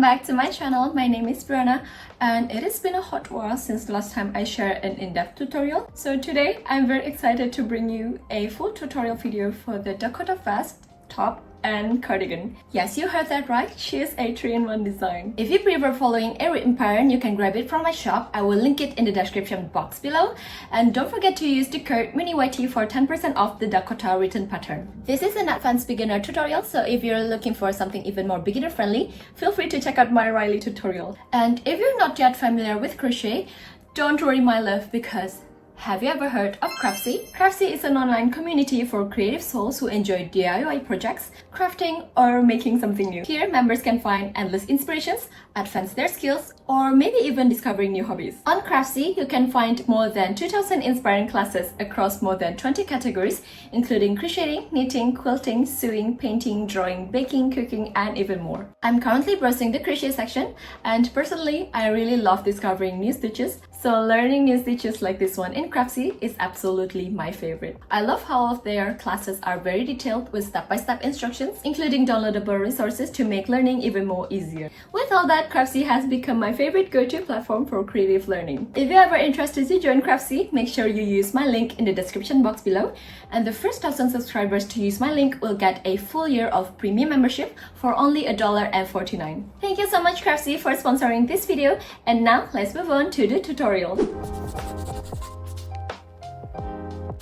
back to my channel. My name is Brianna and it has been a hot while since the last time I shared an in-depth tutorial. So today I'm very excited to bring you a full tutorial video for the Dakota vest, top and cardigan. Yes, you heard that right. She is a 3-in-1 design. If you prefer following a written pattern, you can grab it from my shop. I will link it in the description box below. And don't forget to use the code MINIYT for 10% off the Dakota written pattern. This is an advanced beginner tutorial, so if you're looking for something even more beginner friendly, feel free to check out my Riley tutorial. And if you're not yet familiar with crochet, don't worry my love, because have you ever heard of Craftsy? Craftsy is an online community for creative souls who enjoy DIY projects, crafting, or making something new. Here, members can find endless inspirations, advance their skills, or maybe even discovering new hobbies. On Craftsy, you can find more than 2,000 inspiring classes across more than 20 categories, including crocheting, knitting, quilting, sewing, painting, drawing, baking, cooking, and even more. I'm currently browsing the crochet section, and personally, I really love discovering new stitches. So learning new stitches like this one in Craftsy is absolutely my favorite. I love how all of their classes are very detailed with step-by-step instructions, including downloadable resources to make learning even more easier. With all that, Craftsy has become my favorite go-to platform for creative learning. If you're ever interested to join Craftsy, make sure you use my link in the description box below, and the first 1,000 subscribers to use my link will get a full year of premium membership for only $1.49. Thank you so much Craftsy for sponsoring this video, and now let's move on to the tutorial.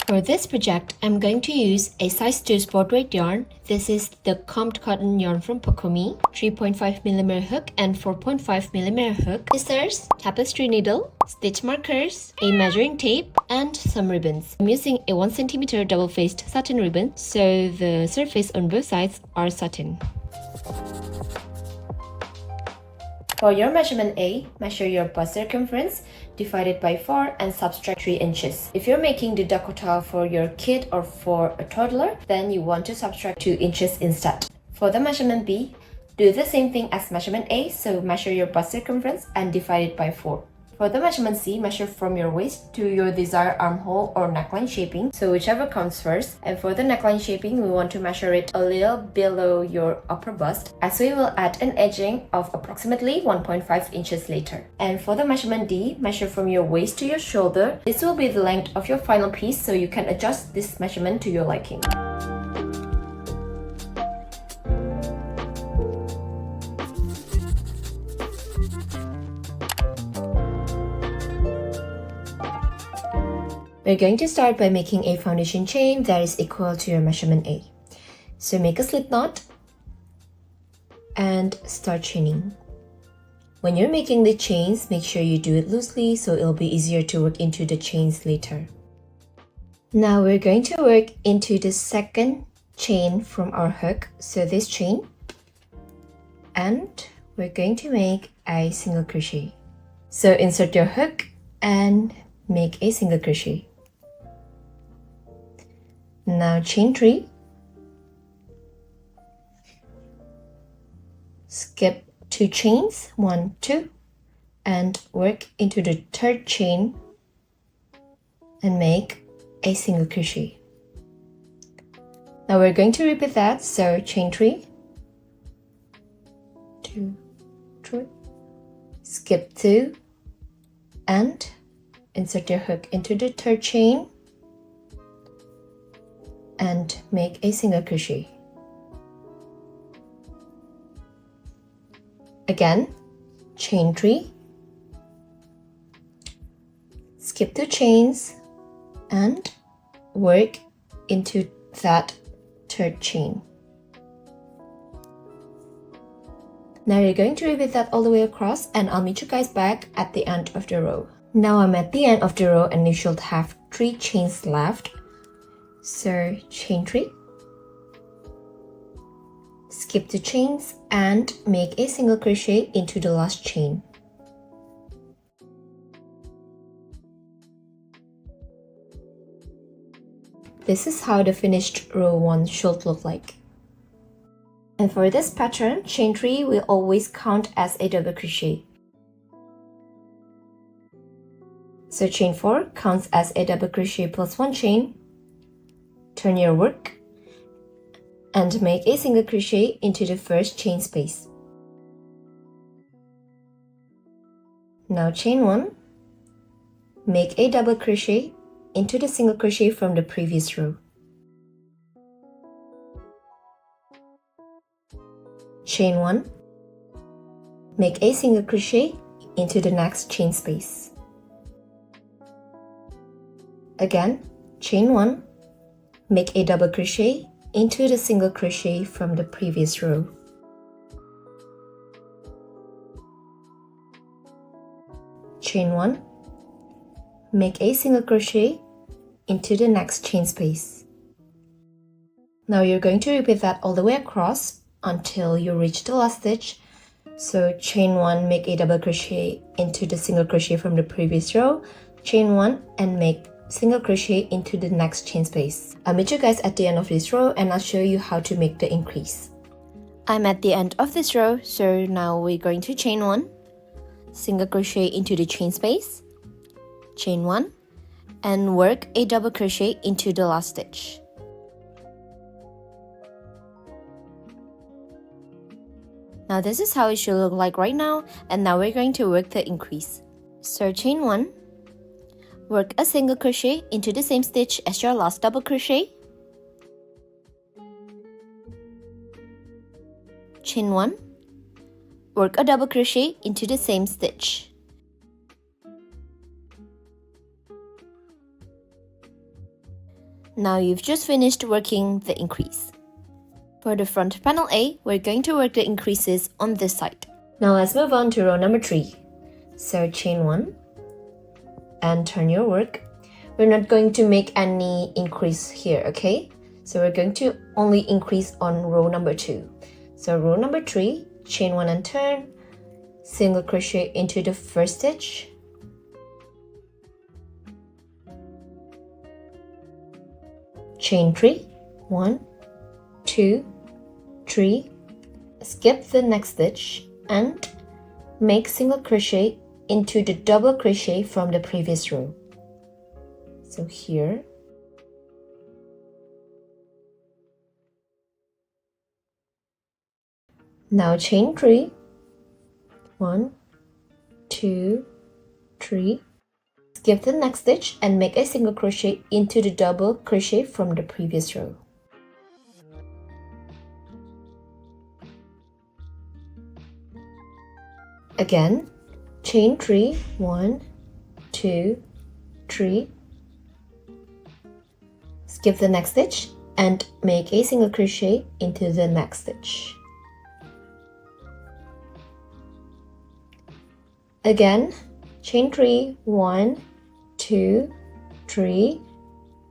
For this project, I'm going to use a size 2 sport weight yarn. This is the combed cotton yarn from Pokkomi, 3.5mm hook and 4.5mm hook, scissors, tapestry needle, stitch markers, a measuring tape, and some ribbons. I'm using a 1cm double-faced satin ribbon, so the surface on both sides are satin. For your measurement A, measure your bust circumference, divide it by 4 and subtract 3 inches. If you're making the Dakota for your kid or for a toddler, then you want to subtract 2 inches instead. For the measurement B, do the same thing as measurement A, so measure your bust circumference and divide it by 4. For the measurement C, measure from your waist to your desired armhole or neckline shaping, so whichever comes first. And for the neckline shaping, we want to measure it a little below your upper bust, as we will add an edging of approximately 1.5 inches later. And for the measurement D, measure from your waist to your shoulder. This will be the length of your final piece, so you can adjust this measurement to your liking. We're going to start by making a foundation chain that is equal to your measurement A. So make a slip knot and start chaining. When you're making the chains, make sure you do it loosely so it'll be easier to work into the chains later. Now we're going to work into the second chain from our hook, so this chain, and we're going to make a single crochet. So insert your hook and make a single crochet. Now chain 3, skip 2 chains, 1, 2, and work into the third chain and make a single crochet. Now we're going to repeat that, so chain 3, 2, 3, skip 2, and insert your hook into the third chain and make a single crochet. Again, chain 3, skip 2 chains and work into that third chain. Now you're going to repeat that all the way across, and I'll meet you guys back at the end of the row. Now I'm at the end of the row and you should have 3 chains left. So chain 3, skip 2 chains and make a single crochet into the last chain. This is how the finished row 1 should look like. And for this pattern, chain 3 will always count as a double crochet. So chain 4 counts as a double crochet plus 1 chain. Turn your work and make a single crochet into the first chain space. Now chain 1, make a double crochet into the single crochet from the previous row. Chain 1, make a single crochet into the next chain space. Again, chain 1, make a double crochet into the single crochet from the previous row. Chain 1, make a single crochet into the next chain space. Now you're going to repeat that all the way across until you reach the last stitch. So chain 1, make a double crochet into the single crochet from the previous row, chain 1, and make single crochet into the next chain space. I'll meet you guys at the end of this row and I'll show you how to make the increase. I'm at the end of this row, so now we're going to chain 1, single crochet into the chain space, chain 1, and work a double crochet into the last stitch. Now this is how it should look like right now, and now we're going to work the increase. So chain 1, work a single crochet into the same stitch as your last double crochet, chain 1, work a double crochet into the same stitch. Now you've just finished working the increase. For the front panel A, we're going to work the increases on this side. Now let's move on to row number 3. So chain 1 and turn your work. We're not going to make any increase here, okay? So we're going to only increase on row number 2. So row number 3, chain 1 and turn, single crochet into the first stitch, chain 3, 1, 2, 3, skip the next stitch and make single crochet into the double crochet from the previous row. So here, now chain 3, 1, 2, 3, skip the next stitch and make a single crochet into the double crochet from the previous row. Again, chain 3, 1, 2, 3, skip the next stitch and make a single crochet into the next stitch. Again, chain 3, 1, 2, 3,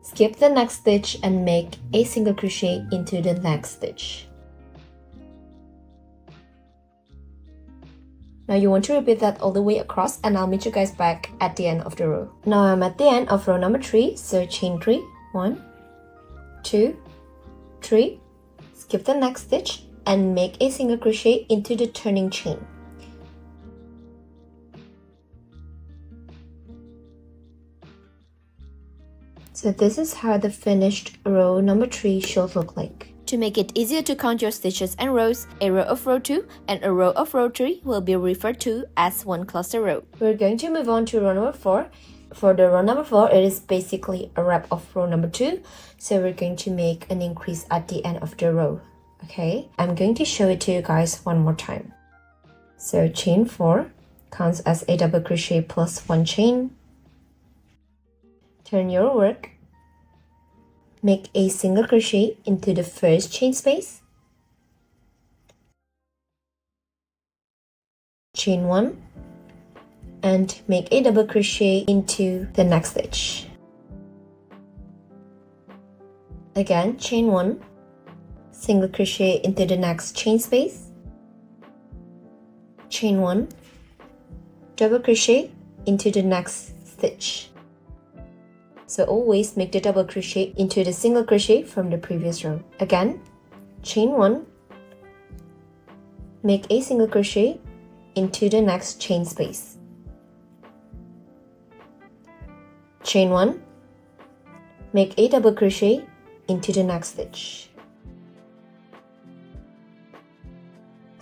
skip the next stitch and make a single crochet into the next stitch. Now you want to repeat that all the way across and I'll meet you guys back at the end of the row. Now I'm at the end of row number 3, so chain 3, 1, 2, 3, skip the next stitch and make a single crochet into the turning chain. So this is how the finished row number 3 should look like. To make it easier to count your stitches and rows, a row of row 2 and a row of row 3 will be referred to as one cluster row. We're going to move on to row number 4. For the row number 4, it is basically a wrap of row number 2. So we're going to make an increase at the end of the row. Okay, I'm going to show it to you guys one more time. So chain 4 counts as a double crochet plus 1 chain. Turn your work. Make a single crochet into the first chain space, chain 1, and make a double crochet into the next stitch. Again, chain 1, single crochet into the next chain space, chain 1, double crochet into the next stitch. So always make the double crochet into the single crochet from the previous row. Again, chain 1, make a single crochet into the next chain space. Chain 1, make a double crochet into the next stitch.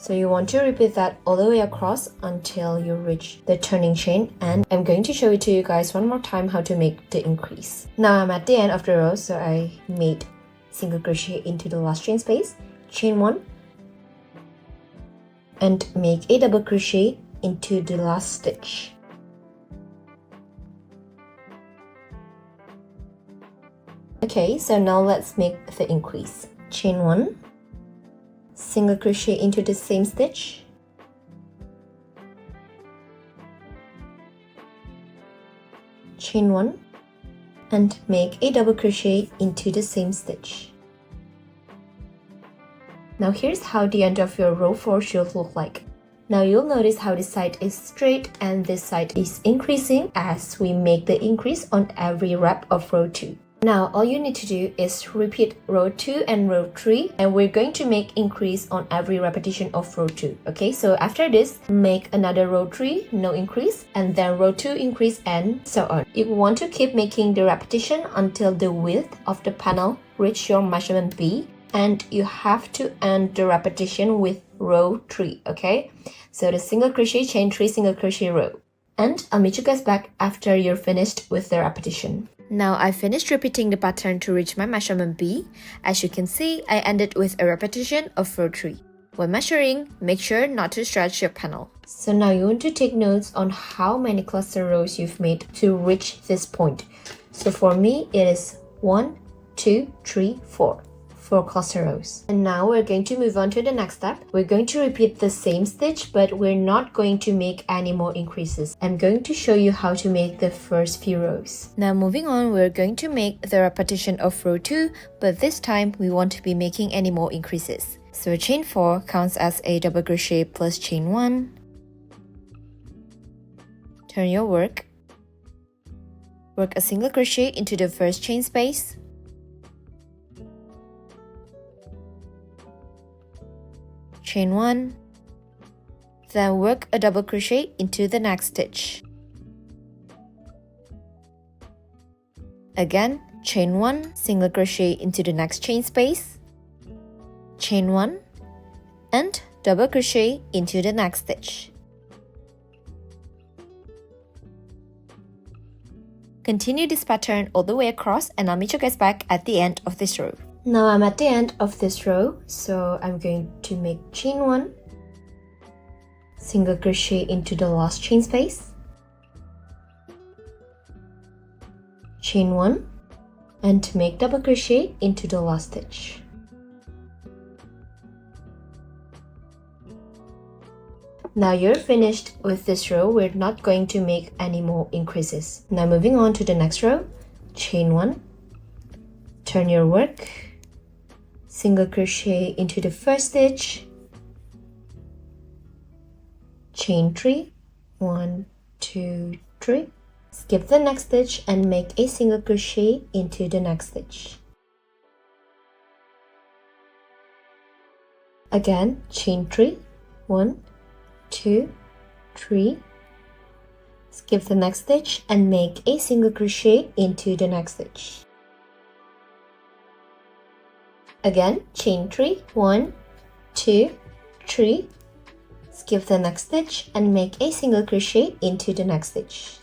So you want to repeat that all the way across until you reach the turning chain, and I'm going to show it to you guys one more time how to make the increase. Now I'm at the end of the row, so I made single crochet into the last chain space, chain 1, and make a double crochet into the last stitch. Okay, so now let's make the increase. Chain 1, single crochet into the same stitch, chain 1, and make a double crochet into the same stitch. Now here's how the end of your row 4 should look like. Now you'll notice how this side is straight and this side is increasing as we make the increase on every wrap of row 2. Now all you need to do is repeat row 2 and row 3, and we're going to make increase on every repetition of row 2. Okay, so after this, make another row 3, no increase, and then row 2 increase, and so on. You want to keep making the repetition until the width of the panel reach your measurement B, and you have to end the repetition with row 3. Okay, so the single crochet, chain 3, single crochet row. And I'll meet you guys back after you're finished with the repetition. Now I finished repeating the pattern to reach my measurement B. As you can see, I ended with a repetition of row 3. When measuring, make sure not to stretch your panel. So now you want to take notes on how many cluster rows you've made to reach this point. So for me, it is 1, 2, 3, 4. 4 cluster rows. And now we're going to move on to the next step. We're going to repeat the same stitch, but we're not going to make any more increases. I'm going to show you how to make the first few rows. Now moving on, we're going to make the repetition of row 2, but this time we won't be making any more increases. So chain 4 counts as a double crochet plus chain 1. Turn your work. Work a single crochet into the first chain space. Chain 1, then work a double crochet into the next stitch. Again, chain 1, single crochet into the next chain space, chain 1, and double crochet into the next stitch. Continue this pattern all the way across, and I'll meet you guys back at the end of this row. Now I'm at the end of this row, so I'm going to make chain 1, single crochet into the last chain space, chain 1, and make double crochet into the last stitch. Now you're finished with this row. We're not going to make any more increases. Now moving on to the next row, chain 1, turn your work, single crochet into the first stitch, chain 3, 1, 2, 3, skip the next stitch and make a single crochet into the next stitch. Again, chain 3, 1, 2, 3, skip the next stitch and make a single crochet into the next stitch. Again, chain 3, 1, 2, 3, skip the next stitch and make a single crochet into the next stitch.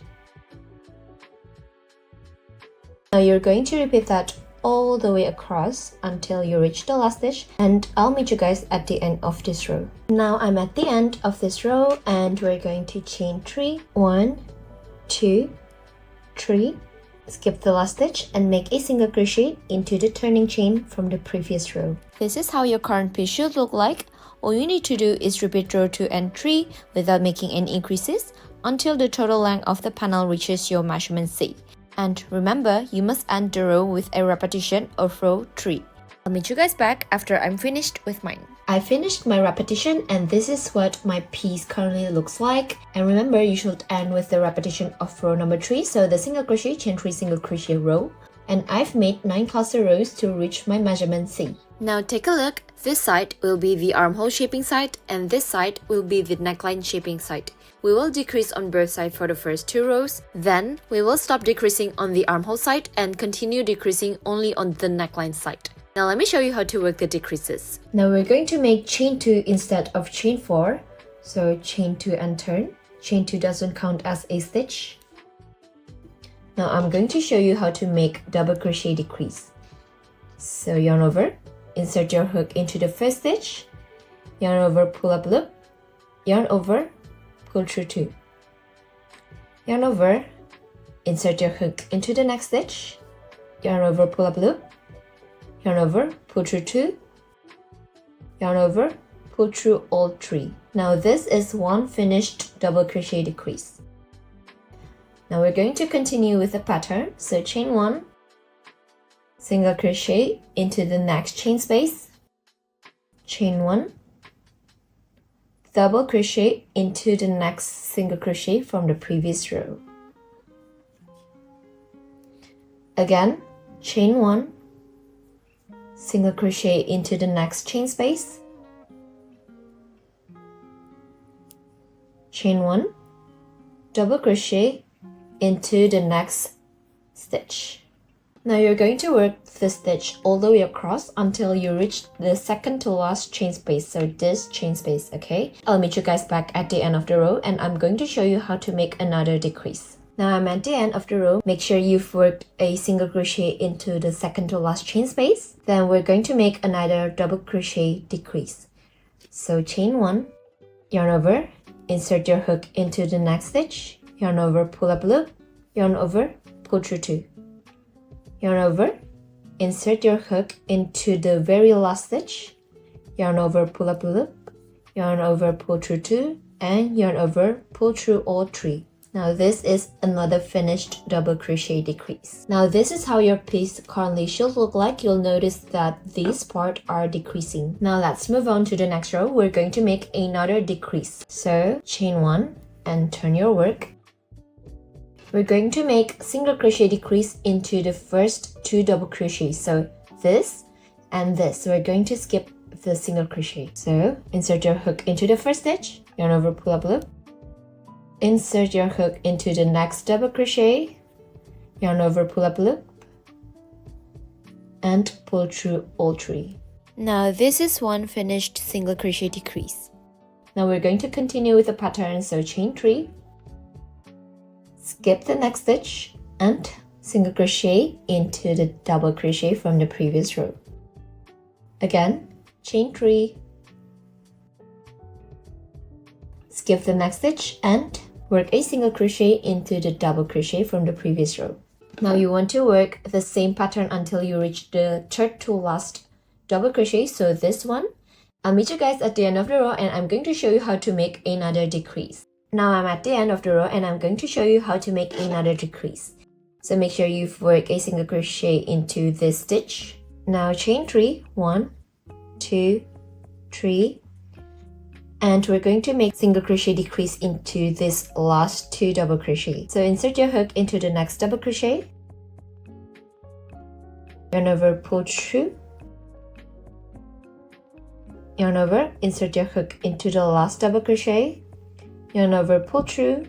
Now you're going to repeat that all the way across until you reach the last stitch, and I'll meet you guys at the end of this row. Now I'm at the end of this row and we're going to chain 3, 1, 2, 3, skip the last stitch and make a single crochet into the turning chain from the previous row. This is how your current piece should look like. All you need to do is repeat row 2 and 3 without making any increases until the total length of the panel reaches your measurement C. And remember, you must end the row with a repetition of row 3. I'll meet you guys back after I'm finished with mine. I finished my repetition and this is what my piece currently looks like. And remember, you should end with the repetition of row number 3, so the single crochet, chain 3, single crochet row. And I've made 9 cluster rows to reach my measurement C. Now take a look. This side will be the armhole shaping side and this side will be the neckline shaping side. We will decrease on both sides for the first 2 rows, then we will stop decreasing on the armhole side and continue decreasing only on the neckline side. Now let me show you how to work the decreases. Now we're going to make chain 2 instead of chain 4. So chain 2 and turn. Chain 2 doesn't count as a stitch. Now I'm going to show you how to make double crochet decrease. So yarn over, insert your hook into the first stitch, yarn over, pull up loop, yarn over, pull through 2. Yarn over, insert your hook into the next stitch, yarn over, pull up loop, yarn over, pull through 2, yarn over, pull through all 3. Now this is one finished double crochet decrease. Now we're going to continue with the pattern. So chain 1, single crochet into the next chain space, chain 1, double crochet into the next single crochet from the previous row. Again, chain 1, single crochet into the next chain space, chain 1, double crochet into the next stitch. Now you're going to work the stitch all the way across until you reach the second to last chain space, so this chain space, okay? I'll meet you guys back at the end of the row and I'm going to show you how to make another decrease. Now I'm at the end of the row. Make sure you've worked a single crochet into the second to last chain space. Then we're going to make another double crochet decrease. So chain 1, yarn over, insert your hook into the next stitch, yarn over, pull up loop, yarn over, pull through 2. Yarn over, insert your hook into the very last stitch, yarn over, pull up loop, yarn over, pull through 2, and yarn over, pull through all 3. Now this is another finished double crochet decrease. Now this is how your piece currently should look like. You'll notice that these parts are decreasing. Now let's move on to the next row. We're going to make another decrease. So chain 1 and turn your work. We're going to make single crochet decrease into the first 2 double crochets. So this and this. We're going to skip the single crochet. So insert your hook into the first stitch, yarn over, pull up loop. Insert your hook into the next double crochet, yarn over, pull up loop, and pull through all 3. Now this is one finished single crochet decrease. Now we're going to continue with the pattern. So chain 3, skip the next stitch, and single crochet into the double crochet from the previous row. Again, chain 3, skip the next stitch, and work a single crochet into the double crochet from the previous row. Now you want to work the same pattern until you reach the third to last double crochet, so this one. I'll meet you guys at the end of the row and I'm going to show you how to make another decrease. Now I'm at the end of the row and I'm going to show you how to make another decrease. So make sure you've worked a single crochet into this stitch. Now chain 3, 1, 2, 3, and we're going to make single crochet decrease into this last 2 double crochet. So insert your hook into the next double crochet, yarn over, pull through, yarn over, insert your hook into the last double crochet, yarn over, pull through,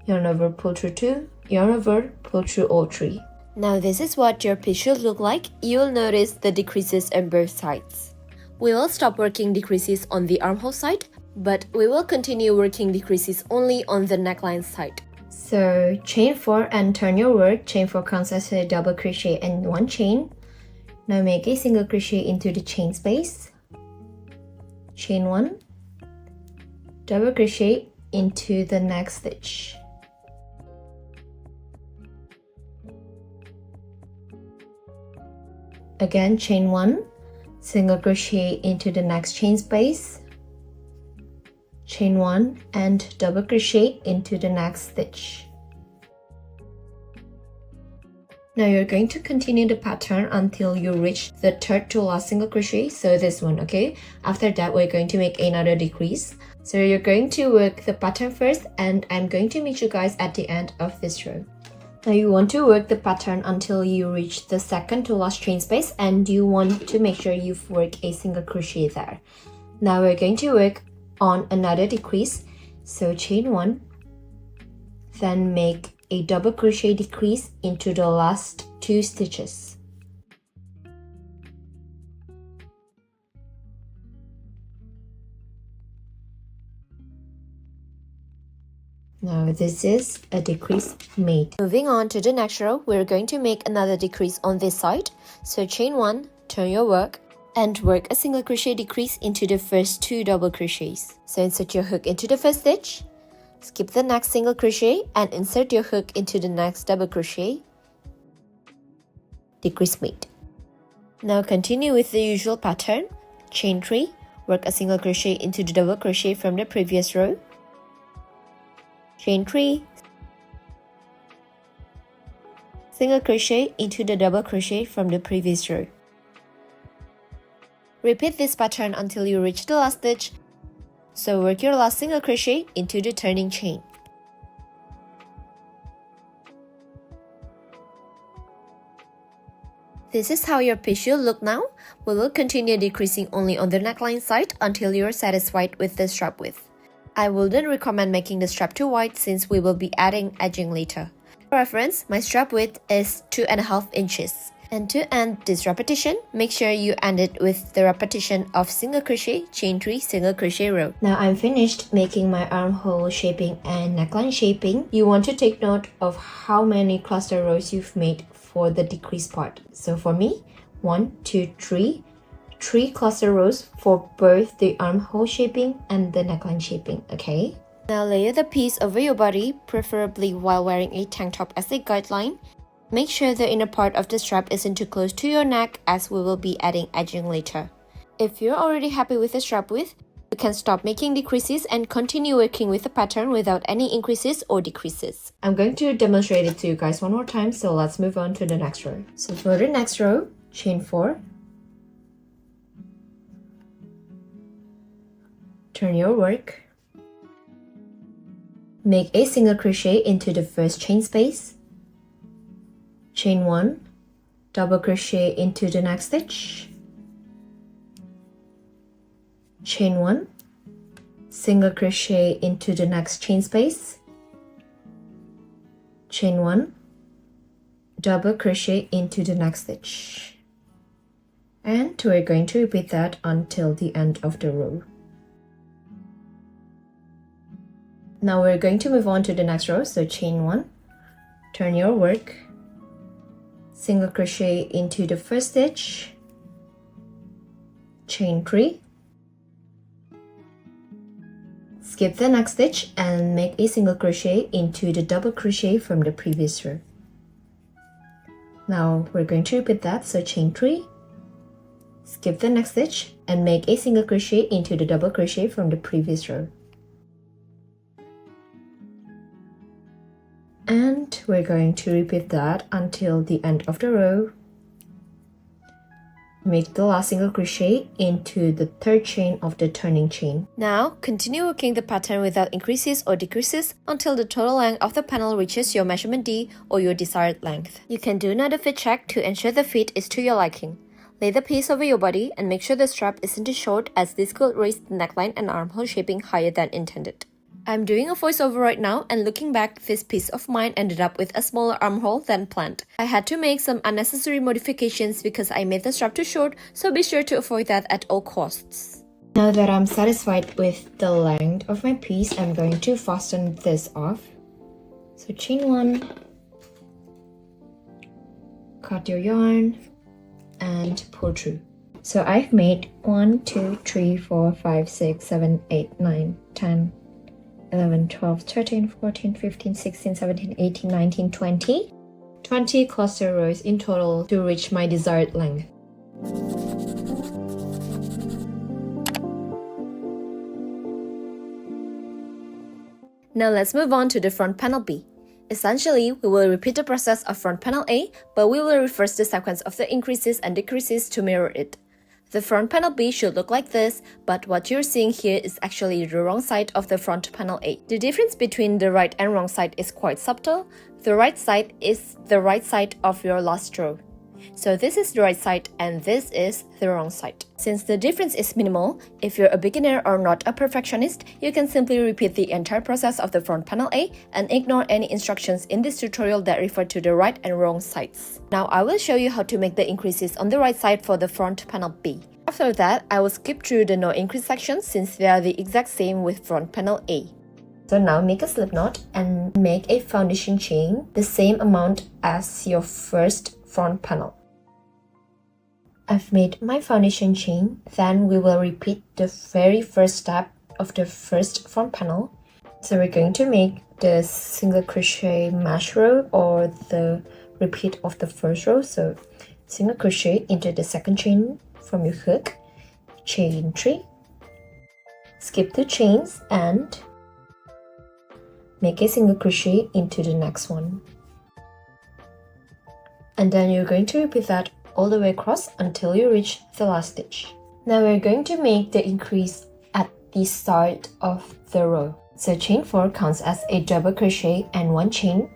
yarn over, pull through 2, yarn over, pull through all 3. Now this is what your piece should look like. You'll notice the decreases on both sides. We will stop working decreases on the armhole side, but we will continue working decreases only on the neckline side. So chain 4 and turn your work. Chain 4 counts as a double crochet and 1 chain. Now make a single crochet into the chain space, chain 1, double crochet into the next stitch. Again, chain 1, single crochet into the next chain space, chain 1, and double crochet into the next stitch. Now you're going to continue the pattern until you reach the third to last single crochet, so this one, okay? After that, we're going to make another decrease. So you're going to work the pattern first, and I'm going to meet you guys at the end of this row. Now you want to work the pattern until you reach the second to last chain space, and you want to make sure you've worked a single crochet there. Now we're going to work on another decrease. So chain 1, then make a double crochet decrease into the last 2 stitches. Now this is a decrease made. Moving on to the next row, we're going to make another decrease on this side. So chain 1, turn your work, and work a single crochet decrease into the first 2 double crochets. So insert your hook into the first stitch, skip the next single crochet and insert your hook into the next double crochet. Decrease made. Now continue with the usual pattern. Chain 3, work a single crochet into the double crochet from the previous row. Chain 3, single crochet into the double crochet from the previous row. Repeat this pattern until you reach the last stitch. So work your last single crochet into the turning chain. This is how your piece should look now. We will continue decreasing only on the neckline side until you are satisfied with the strap width. I wouldn't recommend making the strap too wide since we will be adding edging later. For reference, my strap width is 2.5 inches. And to end this repetition, make sure you end it with the repetition of single crochet, chain 3, single crochet row. Now I'm finished making my armhole shaping and neckline shaping. You want to take note of how many cluster rows you've made for the decrease part. So for me, 1, 2, 3. 3 cluster rows for both the armhole shaping and the neckline shaping, okay? Now layer the piece over your body, preferably while wearing a tank top as a guideline. Make sure the inner part of the strap isn't too close to your neck as we will be adding edging later. If you're already happy with the strap width, you can stop making decreases and continue working with the pattern without any increases or decreases. I'm going to demonstrate it to you guys one more time, so let's move on to the next row. So for the next row, chain 4. Turn your work. Make a single crochet into the first chain space. Chain 1, double crochet into the next stitch. Chain 1, single crochet into the next chain space. Chain 1, double crochet into the next stitch. And we're going to repeat that until the end of the row. Now we're going to move on to the next row, so chain 1, turn your work, single crochet into the first stitch, chain 3, skip the next stitch and make a single crochet into the double crochet from the previous row. Now we're going to repeat that, so chain 3, skip the next stitch and make a single crochet into the double crochet from the previous row. And we're going to repeat that until the end of the row. Make the last single crochet into the third chain of the turning chain. Now, continue working the pattern without increases or decreases until the total length of the panel reaches your measurement D or your desired length. You can do another fit check to ensure the fit is to your liking. Lay the piece over your body and make sure the strap isn't too short, as this could raise the neckline and armhole shaping higher than intended. I'm doing a voiceover right now, and looking back, this piece of mine ended up with a smaller armhole than planned. I had to make some unnecessary modifications because I made the strap too short, so be sure to avoid that at all costs. Now that I'm satisfied with the length of my piece, I'm going to fasten this off. So chain 1, cut your yarn, and pull through. So I've made 1, 2, 3, 4, 5, 6, 7, 8, 9, 10, 11, 12, 13, 14, 15, 16, 17, 18, 19, 20. 20 cluster rows in total to reach my desired length. Now let's move on to the front panel B. Essentially, we will repeat the process of front panel A, but we will reverse the sequence of the increases and decreases to mirror it. The front panel B should look like this, but what you're seeing here is actually the wrong side of the front panel A. The difference between the right and wrong side is quite subtle. The right side is the right side of your last row. So this is the right side and this is the wrong side. Since the difference is minimal, if you're a beginner or not a perfectionist, you can simply repeat the entire process of the front panel A and ignore any instructions in this tutorial that refer to the right and wrong sides. Now I will show you how to make the increases on the right side for the front panel B. After that, I will skip through the no increase section since they are the exact same with front panel A. So now make a slip knot and make a foundation chain the same amount as your first front panel. I've made my foundation chain, then we will repeat the very first step of the first front panel. So we're going to make the single crochet mesh row or the repeat of the first row. So single crochet into the second chain from your hook, chain 3, skip 2 chains and make a single crochet into the next one. And then you're going to repeat that all the way across until you reach the last stitch. Now we're going to make the increase at the start of the row. So chain 4 counts as a double crochet and 1 chain.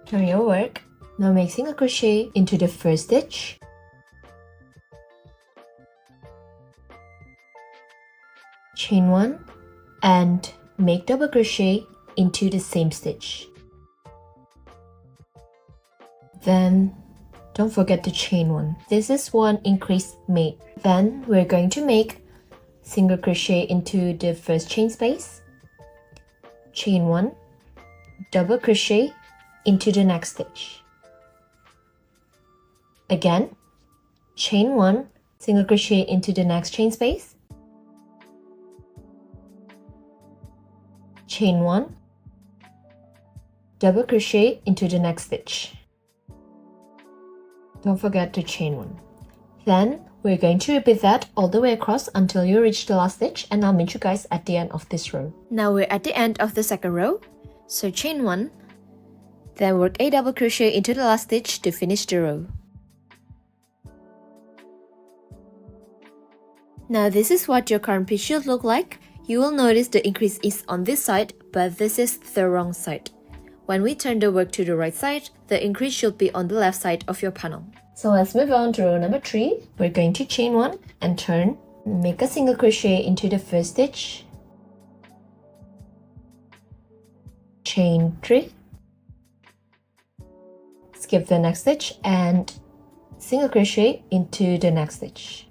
Turn your work. Now make single crochet into the first stitch. Chain 1 and make double crochet into the same stitch. Then don't forget to chain 1. This is one increase made. Then we're going to make single crochet into the first chain space, chain 1, double crochet into the next stitch. Again, chain 1, single crochet into the next chain space, chain 1, double crochet into the next stitch. Don't forget to chain 1. Then we're going to repeat that all the way across until you reach the last stitch, and I'll meet you guys at the end of this row. Now we're at the end of the second row, so chain 1, then work a double crochet into the last stitch to finish the row. Now this is what your current piece should look like. You will notice the increase is on this side, but this is the wrong side. When we turn the work to the right side, the increase should be on the left side of your panel. So let's move on to row number 3. We're going to chain 1 and turn, make a single crochet into the first stitch, chain 3, skip the next stitch and single crochet into the next stitch.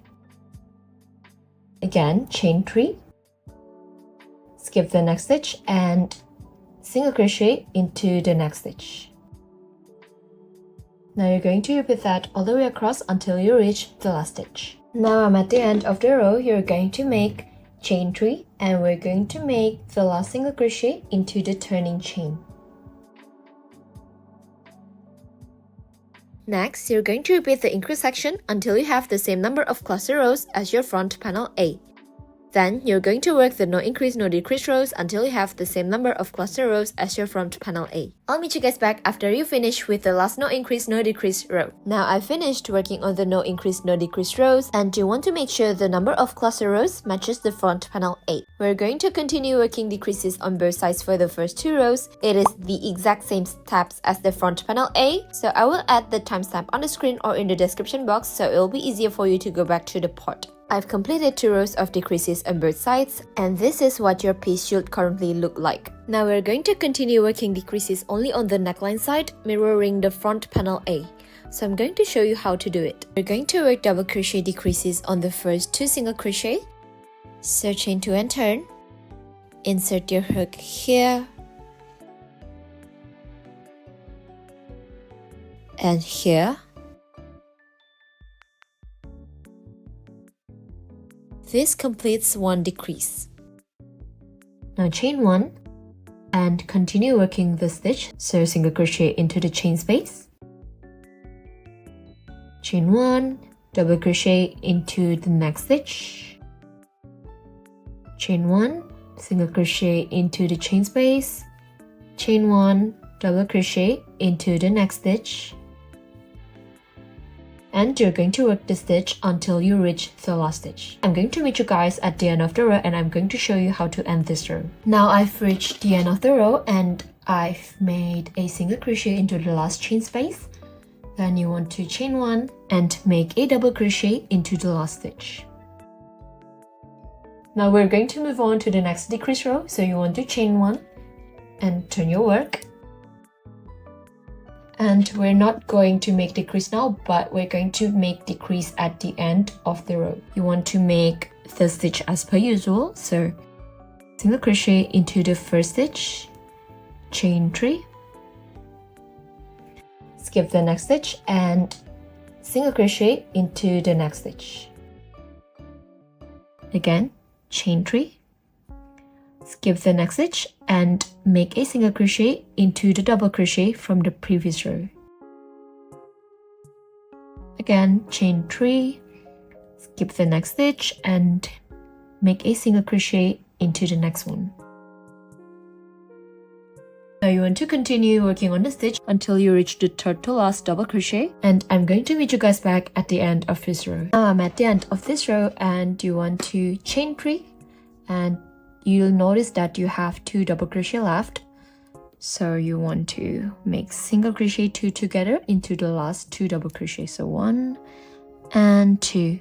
Again, chain 3, skip the next stitch and single crochet into the next stitch. Now you're going to repeat that all the way across until you reach the last stitch. Now I'm at the end of the row. You're going to make chain 3 and we're going to make the last single crochet into the turning chain. Next, you're going to repeat the increase section until you have the same number of cluster rows as your front panel A. Then, you're going to work the no increase no decrease rows until you have the same number of cluster rows as your front panel A. I'll meet you guys back after you finish with the last no increase no decrease row. Now I've finished working on the no increase no decrease rows, and you want to make sure the number of cluster rows matches the front panel A. We're going to continue working decreases on both sides for the first 2 rows. It is the exact same steps as the front panel A, so I will add the timestamp on the screen or in the description box so it will be easier for you to go back to the part. I've completed 2 rows of decreases on both sides, and this is what your piece should currently look like. Now we're going to continue working decreases only on the neckline side, mirroring the front panel A. So I'm going to show you how to do it. We're going to work double crochet decreases on the first 2 single crochet. So chain 2 and turn. Insert your hook here and here. This completes 1 decrease. Now chain 1 and continue working the stitch, so single crochet into the chain space, chain 1, double crochet into the next stitch, chain 1, single crochet into the chain space, chain 1, double crochet into the next stitch, and you're going to work the stitch until you reach the last stitch. I'm going to meet you guys at the end of the row and I'm going to show you how to end this row. Now I've reached the end of the row and I've made a single crochet into the last chain space. Then you want to chain 1 and make a double crochet into the last stitch. Now we're going to move on to the next decrease row, so you want to chain 1 and turn your work. And we're not going to make decrease now, but we're going to make decrease at the end of the row. You want to make the stitch as per usual, so single crochet into the first stitch, chain 3, skip the next stitch and single crochet into the next stitch. Again, chain 3, skip the next stitch and make a single crochet into the double crochet from the previous row. Again, chain 3, skip the next stitch and make a single crochet into the next one. Now you want to continue working on the stitch until you reach the third to last double crochet, and I'm going to meet you guys back at the end of this row. Now I'm at the end of this row and you want to chain 3 and you'll notice that you have 2 double crochet left. So you want to make single crochet 2 together into the last 2 double crochet. So 1 and 2.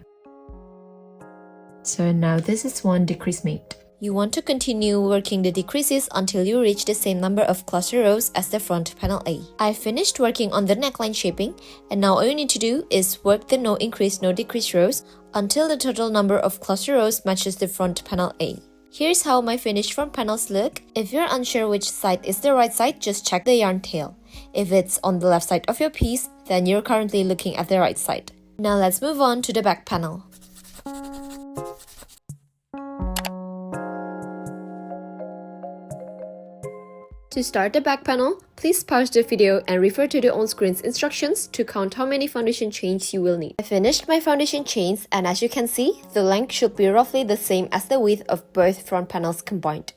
So now this is one decrease made. You want to continue working the decreases until you reach the same number of cluster rows as the front panel A. I finished working on the neckline shaping, and now all you need to do is work the no increase no decrease rows until the total number of cluster rows matches the front panel A. Here's how my finished front panels look. If you're unsure which side is the right side, just check the yarn tail. If it's on the left side of your piece, then you're currently looking at the right side. Now let's move on to the back panel. To start the back panel, please pause the video and refer to the on-screen's instructions to count how many foundation chains you will need. I finished my foundation chains, and as you can see, the length should be roughly the same as the width of both front panels combined.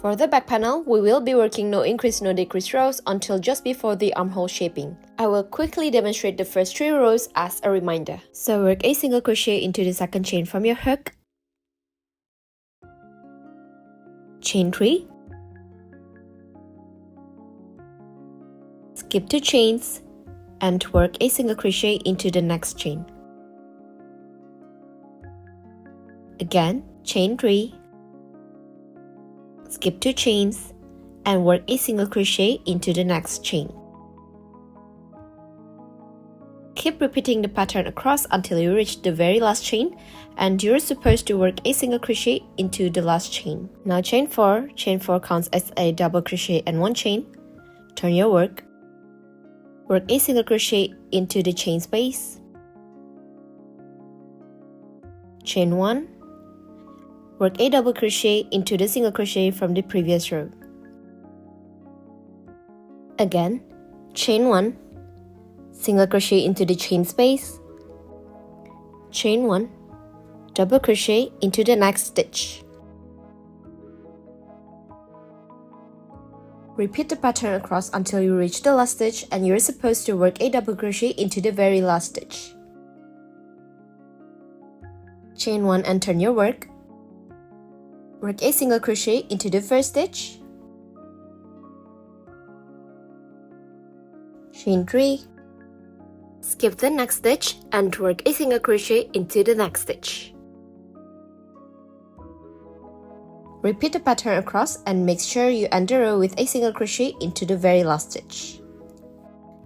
For the back panel, we will be working no increase no decrease rows until just before the armhole shaping. I will quickly demonstrate the first 3 rows as a reminder. So work a single crochet into the second chain from your hook, chain 3, skip 2 chains and work a single crochet into the next chain. Again, chain 3, skip 2 chains and work a single crochet into the next chain. Keep repeating the pattern across until you reach the very last chain, and you're supposed to work a single crochet into the last chain. Now chain 4 counts as a double crochet and 1 chain. Turn your work. Work a single crochet into the chain space, chain 1, work a double crochet into the single crochet from the previous row. Again, chain 1, single crochet into the chain space, chain 1, double crochet into the next stitch. Repeat the pattern across until you reach the last stitch, and you're supposed to work a double crochet into the very last stitch. Chain 1 and turn your work. Work a single crochet into the first stitch. Chain 3. Skip the next stitch and work a single crochet into the next stitch. Repeat the pattern across and make sure you end the row with a single crochet into the very last stitch.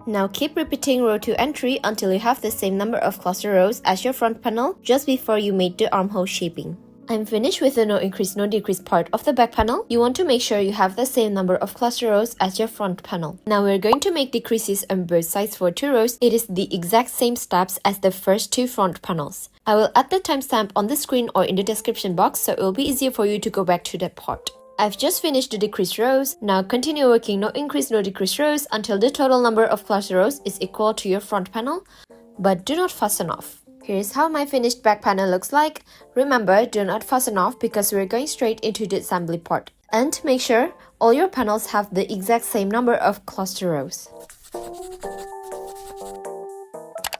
Now keep repeating row 2 and 3 until you have the same number of cluster rows as your front panel just before you made the armhole shaping. I'm finished with the no increase no decrease part of the back panel. You want to make sure you have the same number of cluster rows as your front panel. Now we're going to make decreases on both sides for 2 rows. It is the exact same steps as the first 2 front panels. I will add the timestamp on the screen or in the description box, so it will be easier for you to go back to that part. I've just finished the decrease rows. Now continue working no increase no decrease rows until the total number of cluster rows is equal to your front panel, but do not fasten off. Here's how my finished back panel looks like. Remember, do not fasten off because we're going straight into the assembly part. And make sure all your panels have the exact same number of cluster rows.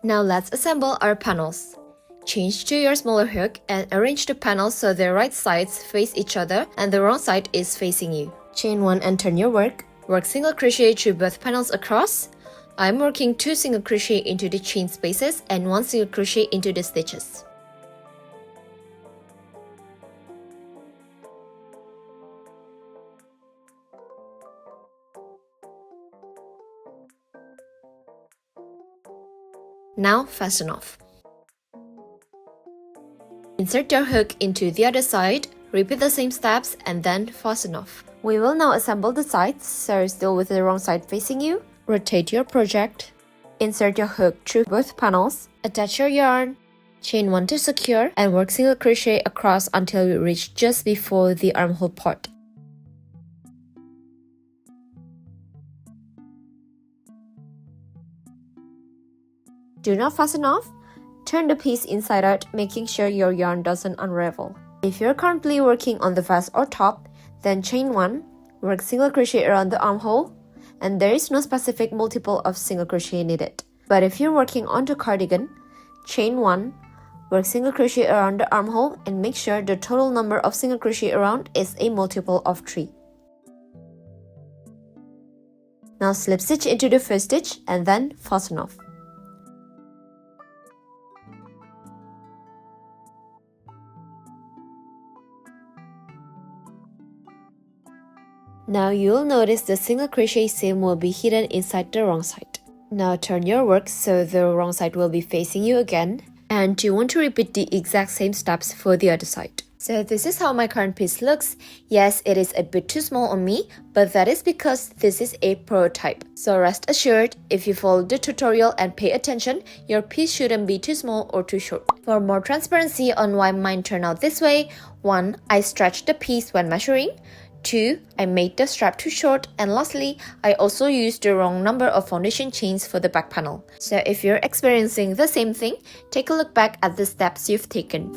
Now let's assemble our panels. Change to your smaller hook and arrange the panels so the right sides face each other and the wrong side is facing you. Chain 1 and turn your work. Work single crochet through both panels across. I'm working 2 single crochet into the chain spaces and 1 single crochet into the stitches. Now fasten off. Insert your hook into the other side, repeat the same steps and then fasten off. We will now assemble the sides, so still with the wrong side facing you. Rotate your project. Insert your hook through both panels. Attach your yarn. Chain 1 to secure and work single crochet across until you reach just before the armhole part. Do not fasten off. Turn the piece inside out, making sure your yarn doesn't unravel. If you're currently working on the vest or top, then chain 1, work single crochet around the armhole, and there is no specific multiple of single crochet needed. But if you're working on the cardigan, chain 1, work single crochet around the armhole and make sure the total number of single crochet around is a multiple of 3. Now slip stitch into the first stitch and then fasten off. Now you'll notice the single crochet seam will be hidden inside the wrong side. Now turn your work so the wrong side will be facing you again, and you want to repeat the exact same steps for the other side. So this is how my current piece looks. Yes, it is a bit too small on me, but that is because this is a prototype. So rest assured, if you follow the tutorial and pay attention, your piece shouldn't be too small or too short. For more transparency on why mine turned out this way, 1. I stretched the piece when measuring. 2. I made the strap too short, and lastly, I also used the wrong number of foundation chains for the back panel. So if you're experiencing the same thing, take a look back at the steps you've taken.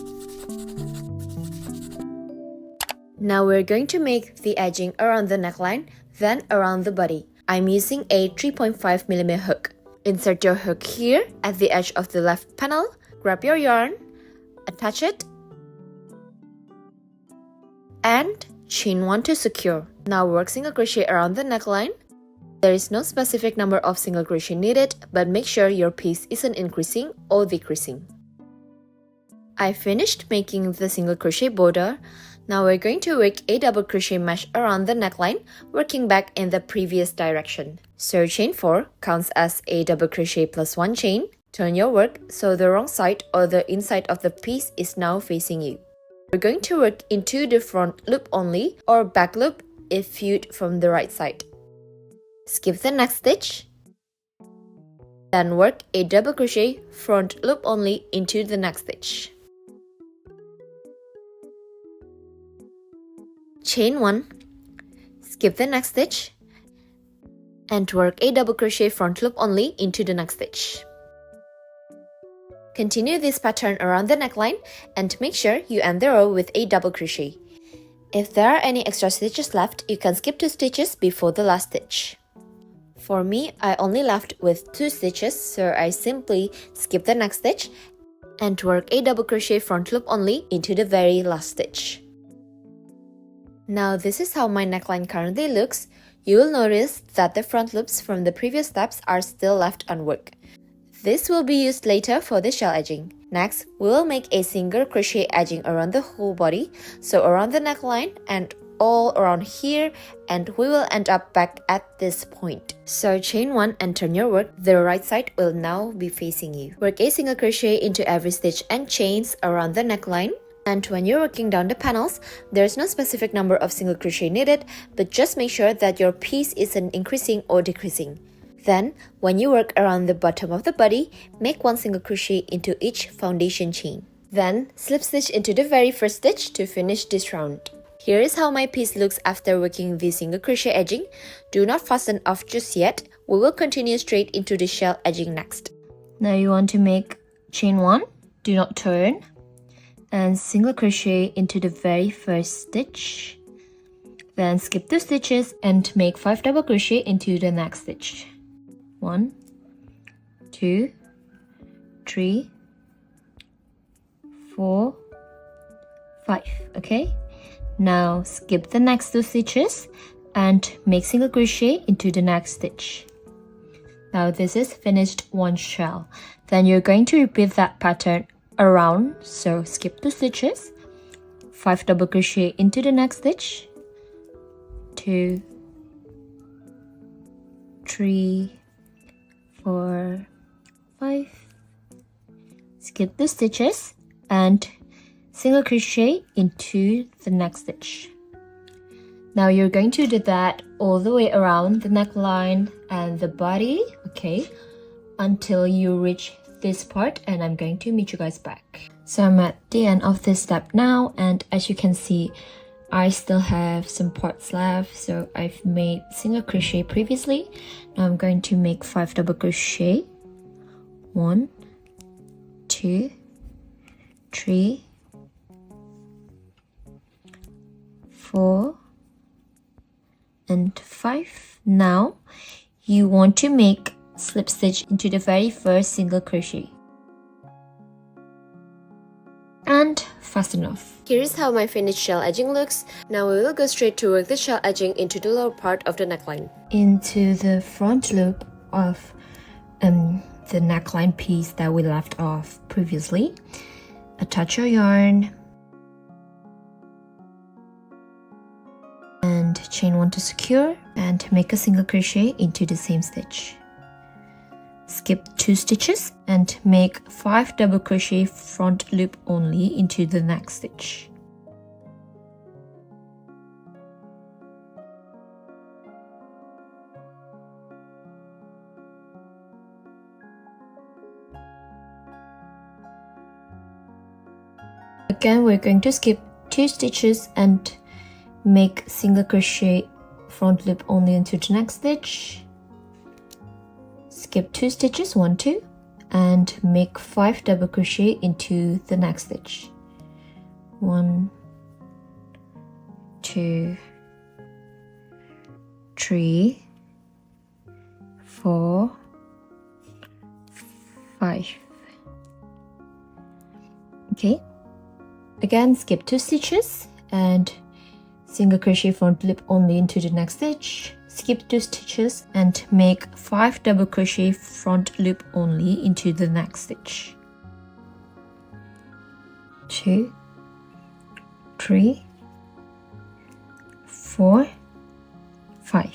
Now we're going to make the edging around the neckline, then around the body. I'm using a 3.5mm hook. Insert your hook here at the edge of the left panel, grab your yarn, attach it, and chain 1 to secure. Now work single crochet around the neckline. There is no specific number of single crochet needed, but make sure your piece isn't increasing or decreasing. I finished making the single crochet border. Now we're going to work a double crochet mesh around the neckline, working back in the previous direction. So chain 4 counts as a double crochet plus 1 chain. Turn your work so the wrong side or the inside of the piece is now facing you. We're going to work into the front loop only or back loop if viewed from the right side. Skip the next stitch. Then work a double crochet front loop only into the next stitch. Chain 1, skip the next stitch, and work a double crochet front loop only into the next stitch. Continue this pattern around the neckline and make sure you end the row with a double crochet. If there are any extra stitches left, you can skip 2 stitches before the last stitch. For me, I only left with 2 stitches, so I simply skip the next stitch and work a double crochet front loop only into the very last stitch. Now this is how my neckline currently looks. You will notice that the front loops from the previous steps are still left unworked. This will be used later for the shell edging. Next, we will make a single crochet edging around the whole body, so around the neckline and all around here, and we will end up back at this point. So chain 1 and turn your work. The right side will now be facing you. Work a single crochet into every stitch and chains around the neckline. And when you're working down the panels, there's no specific number of single crochet needed, but just make sure that your piece isn't increasing or decreasing. Then, when you work around the bottom of the body, make 1 single crochet into each foundation chain. Then, slip stitch into the very first stitch to finish this round. Here is how my piece looks after working the single crochet edging. Do not fasten off just yet. We will continue straight into the shell edging next. Now you want to make chain 1, do not turn, and single crochet into the very first stitch. Then skip 2 stitches and make 5 double crochet into the next stitch. 1, 2, 3, 4, 5. Okay, now skip the next 2 stitches and make single crochet into the next stitch. Now this is finished one shell. Then you're going to repeat that pattern around, so skip 2 stitches, 5 double crochet into the next stitch, 2, 3, 4, 5. Skip the stitches and single crochet into the next stitch. Now you're going to do that all the way around the neckline and the body, okay, until you reach this part, and I'm going to meet you guys back. So I'm at the end of this step now, and as you can see, I still have some parts left. So I've made single crochet previously. Now I'm going to make 5 double crochet. 1, 2, 3, 4, and 5. Now you want to make slip stitch into the very first single crochet and fasten off. Here is how my finished shell edging looks. Now we will go straight to work the shell edging into the lower part of the neckline, into the front loop of the neckline piece that we left off previously. Attach your yarn and chain 1 to secure, and make a single crochet into the same stitch. Skip 2 stitches and make 5 double crochet front loop only into the next stitch. Again, we're going to skip 2 stitches and make single crochet front loop only into the next stitch. Skip 2 stitches, 1, 2, and make 5 double crochet into the next stitch. 1, 2, 3, 4, 5. Okay, again skip 2 stitches and single crochet front loop only into the next stitch. Skip 2 stitches and make 5 double crochet front loop only into the next stitch. 2, 3, 4, 5.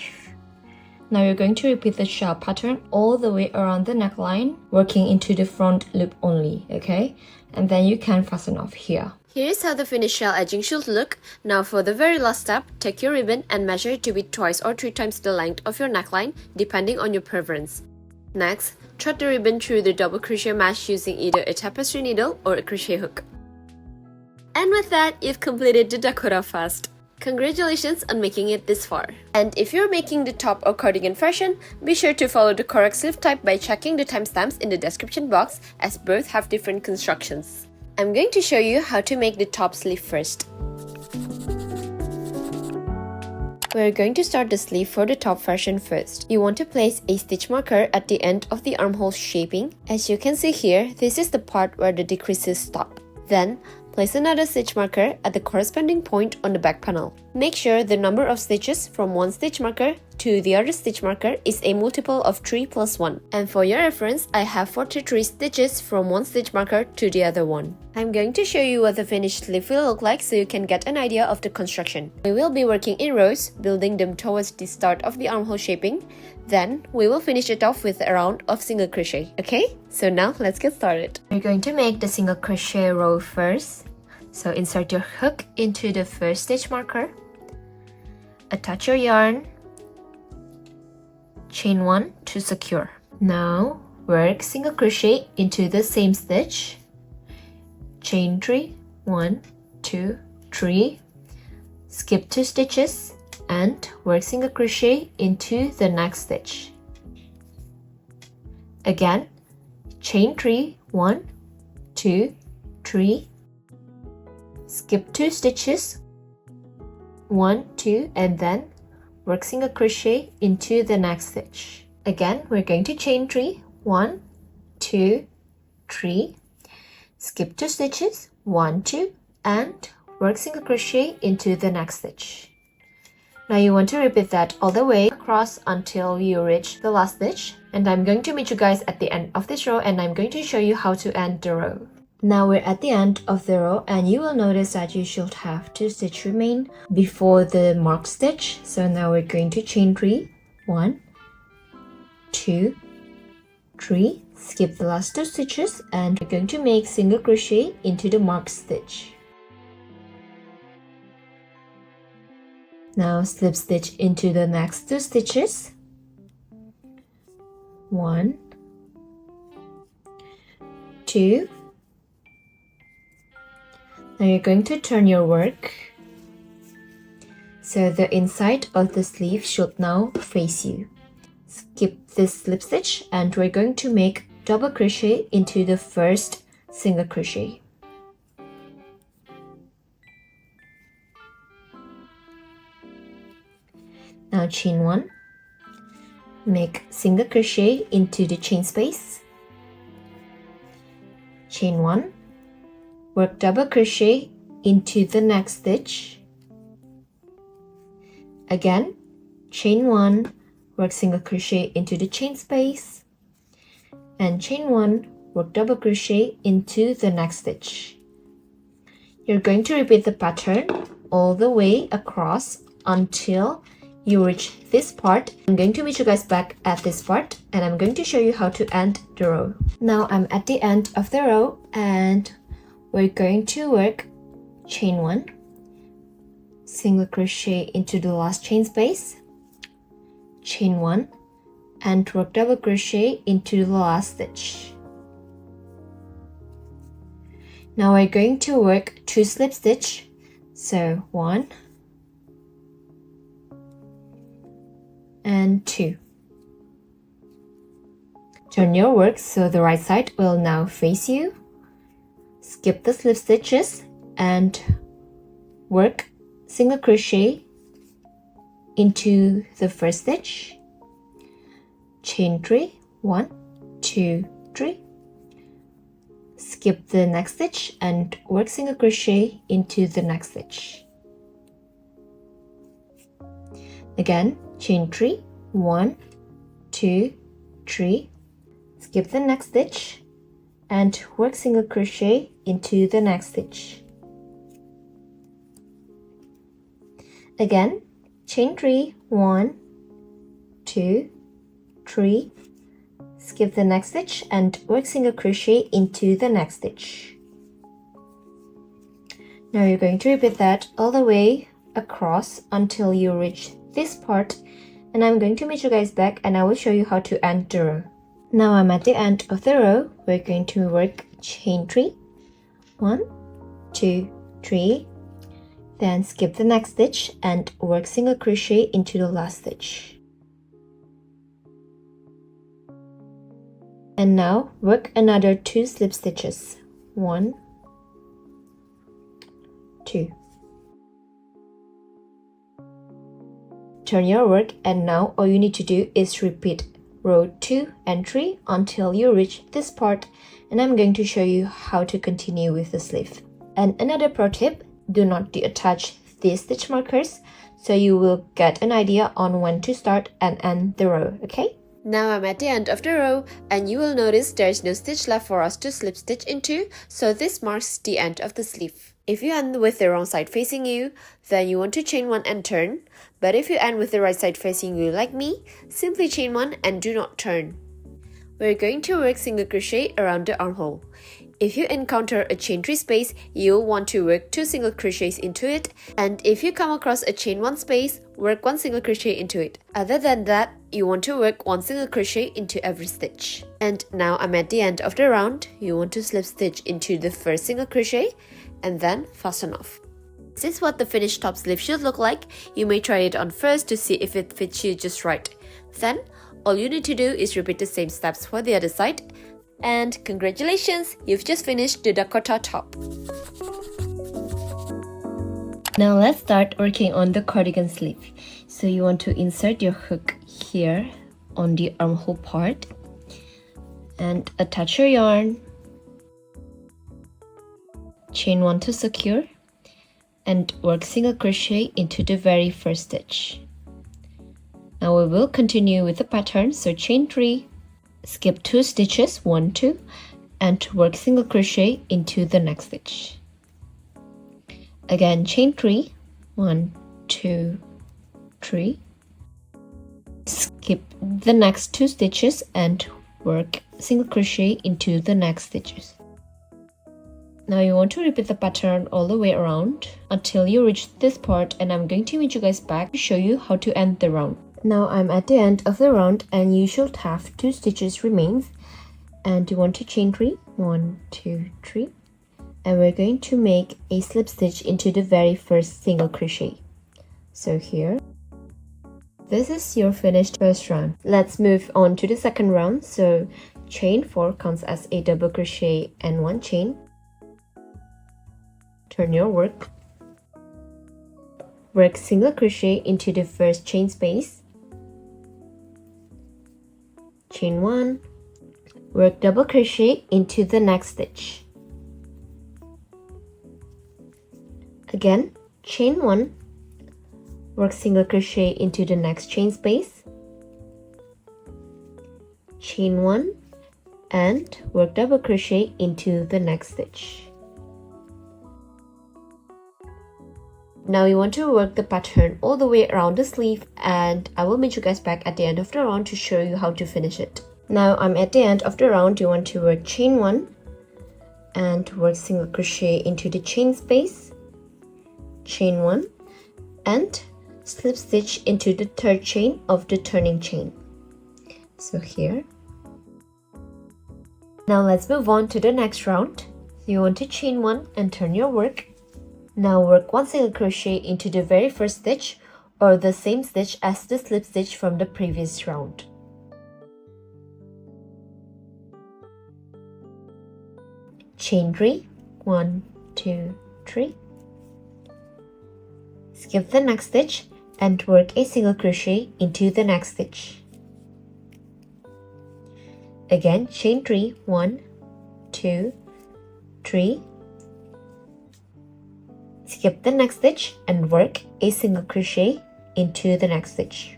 Now you're going to repeat the shell pattern all the way around the neckline, working into the front loop only, okay? And then you can fasten off here. Here's how the finished shell edging should look. Now for the very last step, take your ribbon and measure it to be 2 or 3 times the length of your neckline, depending on your preference. Next, thread the ribbon through the double crochet mesh using either a tapestry needle or a crochet hook. And with that, you've completed the Dakota fast. Congratulations on making it this far. And if you're making the top or cardigan version, be sure to follow the correct sleeve type by checking the timestamps in the description box, as both have different constructions. I'm going to show you how to make the top sleeve first. We're going to start the sleeve for the top version first. You want to place a stitch marker at the end of the armhole shaping. As you can see here, this is the part where the decreases stop. Then, place another stitch marker at the corresponding point on the back panel. Make sure the number of stitches from one stitch marker to the other stitch marker is a multiple of 3 plus 1. And for your reference, I have 43 stitches from one stitch marker to the other one. I'm going to show you what the finished sleeve will look like so you can get an idea of the construction. We will be working in rows, building them towards the start of the armhole shaping. Then, we will finish it off with a round of single crochet. Okay? So now, let's get started. We're going to make the single crochet row first. So insert your hook into the first stitch marker. Attach your yarn. Chain 1 to secure. Now, work single crochet into the same stitch. Chain 3, 1, 2, 3. Skip 2 stitches and work single crochet into the next stitch. Again, chain 3, 1, 2, 3. Skip 2 stitches, 1, 2, and then work single crochet into the next stitch. Again, we're going to chain 3, 1, 2, 3. Skip 2 stitches, 1, 2, and work single crochet into the next stitch. Now you want to repeat that all the way across until you reach the last stitch. And I'm going to meet you guys at the end of this row, and I'm going to show you how to end the row. Now we're at the end of the row, and you will notice that you should have 2 stitches remain before the marked stitch. So now we're going to chain 3, 1, 2, 3. Skip the last 2 stitches and we're going to make single crochet into the marked stitch. Now slip stitch into the next 2 stitches. 1, 2. Now you're going to turn your work so the inside of the sleeve should now face you. Skip this slip stitch and we're going to make double crochet into the first single crochet. Now chain 1, make single crochet into the chain space, chain 1, work double crochet into the next stitch, again chain 1, work single crochet into the chain space, and chain 1, work double crochet into the next stitch. You're going to repeat the pattern all the way across until you reach this part. I'm going to meet you guys back at this part and I'm going to show you how to end the row. Now I'm at the end of the row and we're going to work chain 1, single crochet into the last chain space, chain 1, and work double crochet into the last stitch. Now we're going to work 2 slip stitch, so 1 and 2. Turn your work so the right side will now face you. Skip the slip stitches and work single crochet into the first stitch, chain 3, 1, 2, 3. Skip the next stitch and work single crochet into the next stitch. Again, chain 3, 1, 2, 3. Skip the next stitch and work single crochet into the next stitch. Again, chain 3, 1, 2, 3. Skip the next stitch and work single crochet into the next stitch. Now you're going to repeat that all the way across until you reach this part, and I'm going to meet you guys back and I will show you how to end the row. Now I'm at the end of the row. We're going to work chain 3, 1, 2, 3. Then skip the next stitch and work single crochet into the last stitch. And now work another 2 slip stitches, 1, 2. Turn your work and now all you need to do is repeat row 2 and 3 until you reach this part, and I'm going to show you how to continue with the sleeve. And another pro tip, do not deattach these stitch markers so you will get an idea on when to start and end the row, okay? Now I'm at the end of the row and you will notice there is no stitch left for us to slip stitch into, so this marks the end of the sleeve. If you end with the wrong side facing you, then you want to chain 1 and turn, but if you end with the right side facing you like me, simply chain 1 and do not turn. We're going to work single crochet around the armhole. If you encounter a chain 3 space, you'll want to work 2 single crochets into it, and if you come across a chain 1 space, work 1 single crochet into it. Other than that, you want to work 1 single crochet into every stitch. And now I'm at the end of the round. You want to slip stitch into the first single crochet and then fasten off. This is what the finished top sleeve should look like. You may try it on first to see if it fits you just right. Then, all you need to do is repeat the same steps for the other side. And congratulations, you've just finished the Dakota top. Now let's start working on the cardigan sleeve. So you want to insert your hook here on the armhole part and attach your yarn, chain 1 to secure, and work single crochet into the very first stitch. Now we will continue with the pattern, so chain 3, skip 2 stitches, 1, 2, and work single crochet into the next stitch. Again, chain 3, 1, 2, 3. Skip the next 2 stitches and work single crochet into the next stitches. Now you want to repeat the pattern all the way around until you reach this part, and I'm going to meet you guys back to show you how to end the round. Now I'm at the end of the round and you should have 2 stitches remains, and you want to chain 3, 1, 2, 3, and we're going to make a slip stitch into the very first single crochet. So here, this is your finished first round. Let's move on to the second round. So chain 4 counts as a double crochet and 1 chain. Turn your work single crochet into the first chain space, chain 1, work double crochet into the next stitch, again chain 1, work single crochet into the next chain space, chain 1, and work double crochet into the next stitch. Now you want to work the pattern all the way around the sleeve, and I will meet you guys back at the end of the round to show you how to finish it. Now I'm at the end of the round. You want to work chain 1 and work single crochet into the chain space, chain 1, and slip stitch into the third chain of the turning chain. So here. Now let's move on to the next round. So you want to chain 1 and turn your work. Now work 1 single crochet into the very first stitch, or the same stitch as the slip stitch from the previous round. Chain 3, 1, 2, 3. Skip the next stitch and work a single crochet into the next stitch. Again, chain 3, 1, 2, 3. Skip the next stitch and work a single crochet into the next stitch.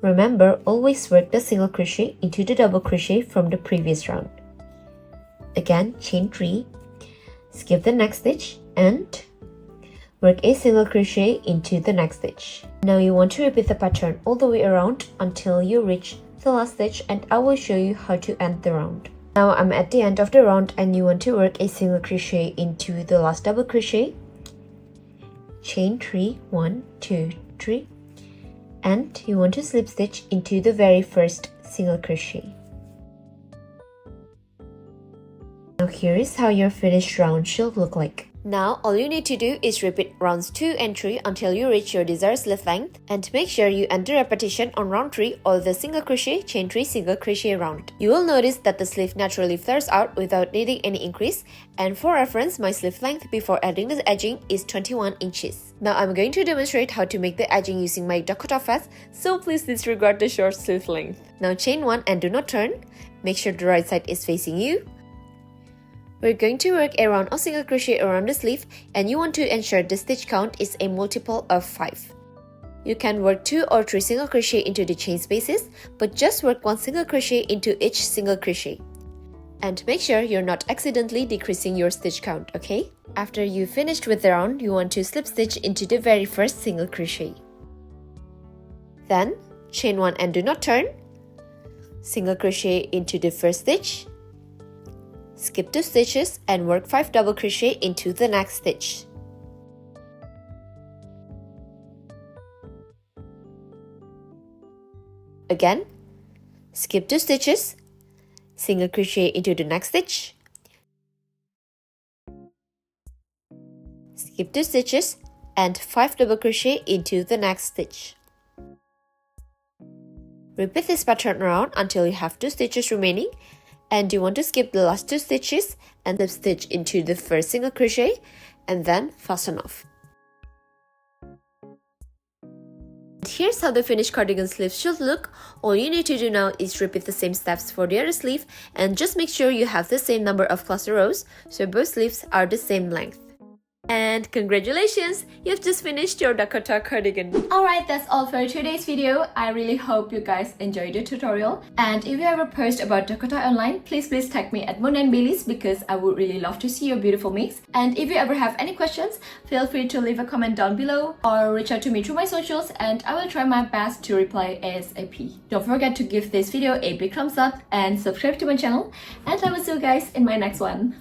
Remember, always work the single crochet into the double crochet from the previous round. Again, chain 3, skip the next stitch and work a single crochet into the next stitch. Now you want to repeat the pattern all the way around until you reach the last stitch, and I will show you how to end the round. Now I'm at the end of the round and you want to work a single crochet into the last double crochet, chain 3, 1, 2, 3, and you want to slip stitch into the very first single crochet. Now here is how your finished round should look like. Now all you need to do is repeat rounds 2 and 3 until you reach your desired sleeve length, and make sure you end the repetition on round 3 or the single crochet chain 3 single crochet round. You will notice that the sleeve naturally flares out without needing any increase, and for reference, my sleeve length before adding the edging is 21 inches. Now I'm going to demonstrate how to make the edging using my Dakota vest, so please disregard the short sleeve length. Now chain 1 and do not turn. Make sure the right side is facing you. We're going to work a round of single crochet around the sleeve, and you want to ensure the stitch count is a multiple of 5. You can work 2 or 3 single crochet into the chain spaces, but just work 1 single crochet into each single crochet. And make sure you're not accidentally decreasing your stitch count, okay? After you finished with the round, you want to slip stitch into the very first single crochet. Then, chain 1 and do not turn. Single crochet into the first stitch. Skip 2 stitches and work 5 double crochet into the next stitch. Again, skip 2 stitches, single crochet into the next stitch, skip 2 stitches and 5 double crochet into the next stitch. Repeat this pattern around until you have 2 stitches remaining, and you want to skip the last 2 stitches and slip stitch into the first single crochet and then fasten off. Here's how the finished cardigan sleeve should look. All you need to do now is repeat the same steps for the other sleeve, and just make sure you have the same number of cluster rows so both sleeves are the same length. And congratulations! You've just finished your Dakota cardigan. Alright, that's all for today's video. I really hope you guys enjoyed the tutorial. And if you ever post about Dakota online, please tag me at m2m because I would really love to see your beautiful mix. And if you ever have any questions, feel free to leave a comment down below or reach out to me through my socials, and I will try my best to reply ASAP. Don't forget to give this video a big thumbs up and subscribe to my channel, and I will see you guys in my next one.